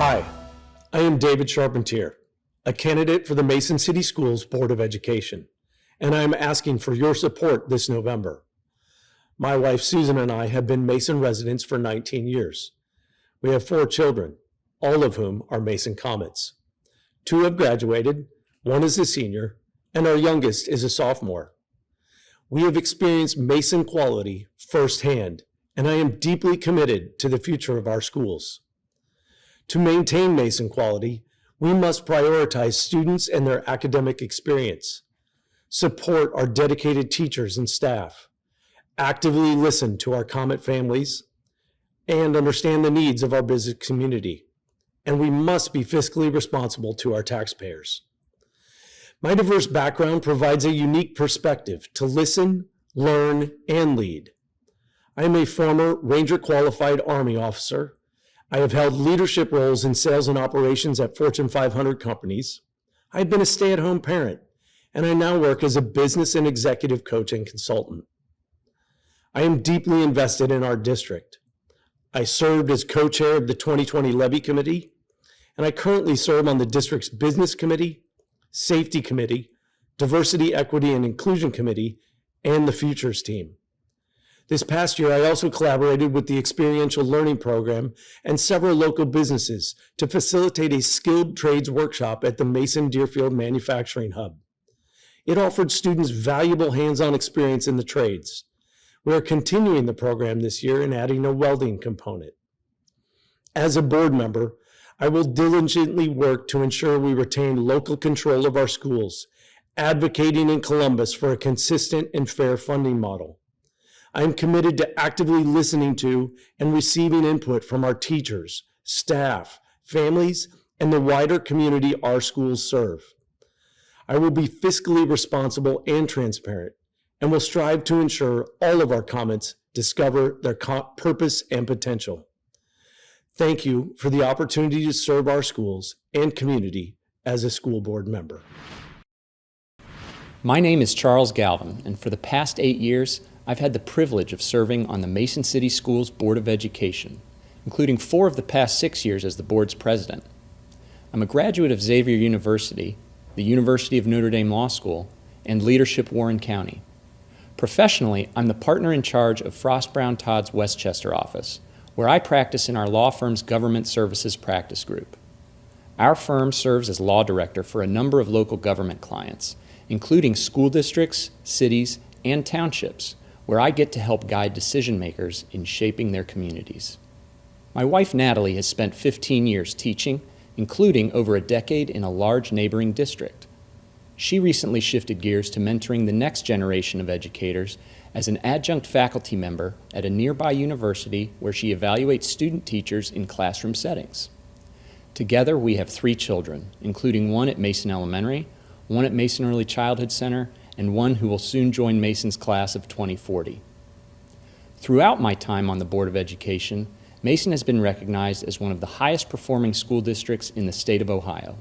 Hi, I am David Charpentier, a candidate for the Mason City Schools Board of Education, and I am asking for your support this November. My wife Susan and I have been Mason residents for 19 years. We have 4 children, all of whom are Mason Comets. 2 have graduated, 1 is a senior, and our youngest is a sophomore. We have experienced Mason quality firsthand, and I am deeply committed to the future of our schools. To maintain Mason quality, we must prioritize students and their academic experience, support our dedicated teachers and staff, actively listen to our Comet families, and understand the needs of our business community. And we must be fiscally responsible to our taxpayers. My diverse background provides a unique perspective to listen, learn, and lead. I am a former Ranger qualified Army officer. I have held leadership roles in sales and operations at Fortune 500 companies. I have been a stay-at-home parent, and I now work as a business and executive coach and consultant. I am deeply invested in our district. I served as co-chair of the 2020 Levy Committee, and I currently serve on the district's Business Committee, Safety Committee, Diversity, Equity, and Inclusion Committee, and the Futures Team. This past year, I also collaborated with the Experiential Learning Program and several local businesses to facilitate a skilled trades workshop at the Mason Deerfield Manufacturing Hub. It offered students valuable hands-on experience in the trades. We are continuing the program this year and adding a welding component. As a board member, I will diligently work to ensure we retain local control of our schools, advocating in Columbus for a consistent and fair funding model. I am committed to actively listening to and receiving input from our teachers, staff, families, and the wider community our schools serve. I will be fiscally responsible and transparent, and will strive to ensure all of our comments discover their purpose and potential. Thank you for the opportunity to serve our schools and community as a school board member. My name is Charles Galvin, and for the past 8 years, I've had the privilege of serving on the Mason City Schools Board of Education, including 4 of the past 6 years as the board's president. I'm a graduate of Xavier University, the University of Notre Dame Law School, and Leadership Warren County. Professionally, I'm the partner in charge of Frost Brown Todd's Westchester office, where I practice in our law firm's Government Services Practice Group. Our firm serves as law director for a number of local government clients, including school districts, cities, and townships, where I get to help guide decision makers in shaping their communities. My wife Natalie has spent 15 years teaching, including over a decade in a large neighboring district. She recently shifted gears to mentoring the next generation of educators as an adjunct faculty member at a nearby university where she evaluates student teachers in classroom settings. Together, we have 3 children, including 1 at Mason Elementary, 1 at Mason Early Childhood Center, and 1 who will soon join Mason's class of 2040. Throughout my time on the Board of Education, Mason has been recognized as one of the highest performing school districts in the state of Ohio.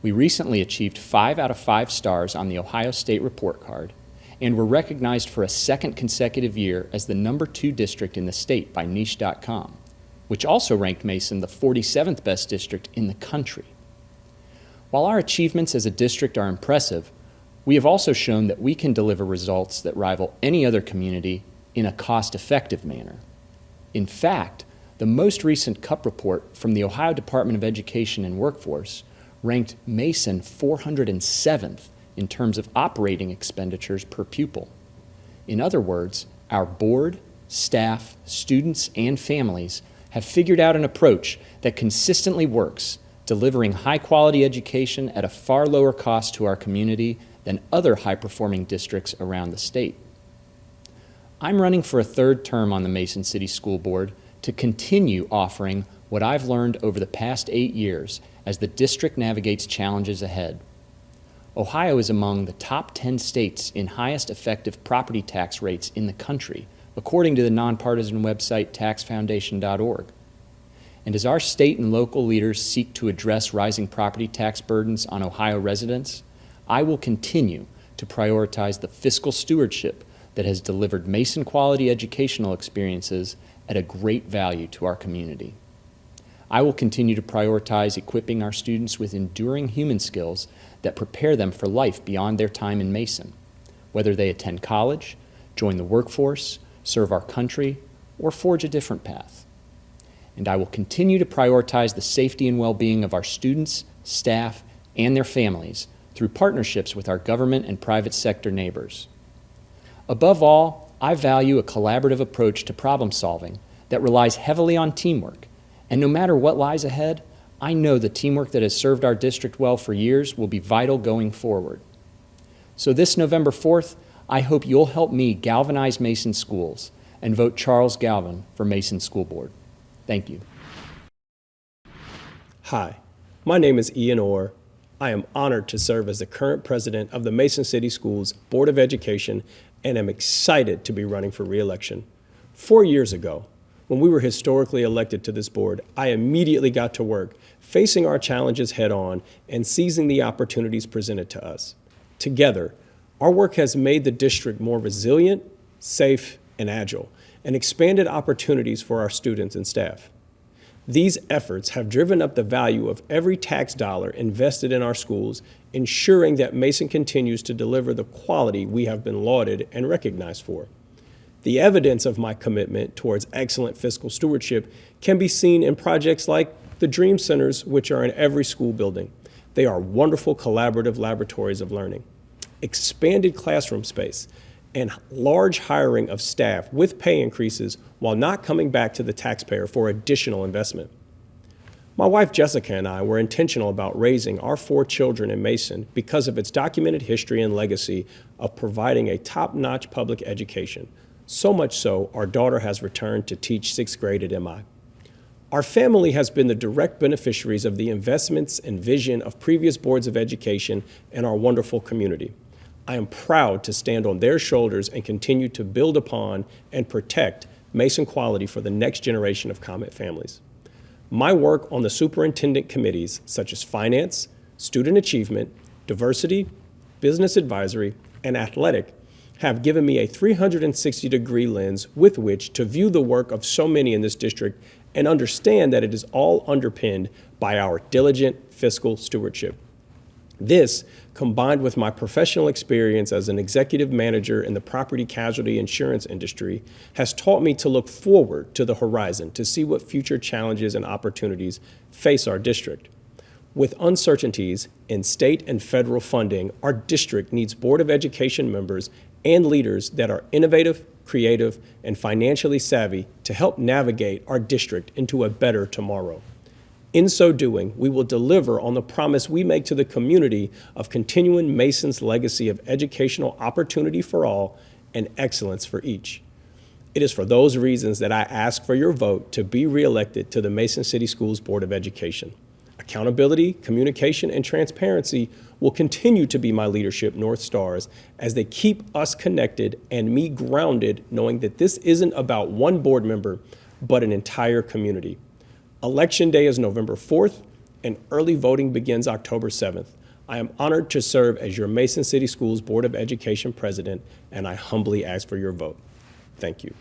We recently achieved 5 out of 5 stars on the Ohio State Report Card, and were recognized for a 2nd consecutive year as the #2 district in the state by Niche.com, which also ranked Mason the 47th best district in the country. While our achievements as a district are impressive, we have also shown that we can deliver results that rival any other community in a cost-effective manner. In fact, the most recent CUP report from the Ohio Department of Education and Workforce ranked Mason 407th in terms of operating expenditures per pupil. In other words, our board, staff, students, and families have figured out an approach that consistently works, delivering high-quality education at a far lower cost to our community than other high-performing districts around the state. I'm running for a 3rd term on the Mason City School Board to continue offering what I've learned over the past 8 years as the district navigates challenges ahead. Ohio is among the top 10 states in highest effective property tax rates in the country, according to the nonpartisan website taxfoundation.org. And as our state and local leaders seek to address rising property tax burdens on Ohio residents, I will continue to prioritize the fiscal stewardship that has delivered Mason quality educational experiences at a great value to our community. I will continue to prioritize equipping our students with enduring human skills that prepare them for life beyond their time in Mason, whether they attend college, join the workforce, serve our country, or forge a different path. And I will continue to prioritize the safety and well-being of our students, staff, and their families through partnerships with our government and private sector neighbors. Above all, I value a collaborative approach to problem solving that relies heavily on teamwork. And no matter what lies ahead, I know the teamwork that has served our district well for years will be vital going forward. So this November 4th, I hope you'll help me galvanize Mason schools and vote Charles Galvin for Mason School Board. Thank you. Hi, my name is Ian Orr. I am honored to serve as the current president of the Mason City Schools Board of Education and am excited to be running for re-election. 4 years ago, when we were historically elected to this board, I immediately got to work facing our challenges head-on and seizing the opportunities presented to us. Together, our work has made the district more resilient, safe, and agile, and expanded opportunities for our students and staff. These efforts have driven up the value of every tax dollar invested in our schools, ensuring that Mason continues to deliver the quality we have been lauded and recognized for. The evidence of my commitment towards excellent fiscal stewardship can be seen in projects like the Dream Centers, which are in every school building. They are wonderful collaborative laboratories of learning. Expanded classroom space and large hiring of staff with pay increases while not coming back to the taxpayer for additional investment. My wife Jessica and I were intentional about raising our 4 children in Mason because of its documented history and legacy of providing a top-notch public education. So much so, our daughter has returned to teach 6th grade at MI. Our family has been the direct beneficiaries of the investments and vision of previous boards of education in our wonderful community. I am proud to stand on their shoulders and continue to build upon and protect Mason quality for the next generation of Comet families. My work on the superintendent committees, such as finance, student achievement, diversity, business advisory, and athletic, have given me a 360-degree lens with which to view the work of so many in this district and understand that it is all underpinned by our diligent fiscal stewardship. This, combined with my professional experience as an executive manager in the property casualty insurance industry, has taught me to look forward to the horizon to see what future challenges and opportunities face our district. With uncertainties in state and federal funding, our district needs Board of Education members and leaders that are innovative, creative, and financially savvy to help navigate our district into a better tomorrow. In so doing, we will deliver on the promise we make to the community of continuing Mason's legacy of educational opportunity for all and excellence for each. It is for those reasons that I ask for your vote to be reelected to the Mason City Schools Board of Education. Accountability, communication, and transparency will continue to be my leadership North Stars as they keep us connected and me grounded, knowing that this isn't about one board member, but an entire community. Election Day is November 4th, and early voting begins October 7th. I am honored to serve as your Mason City Schools Board of Education president, and I humbly ask for your vote. Thank you.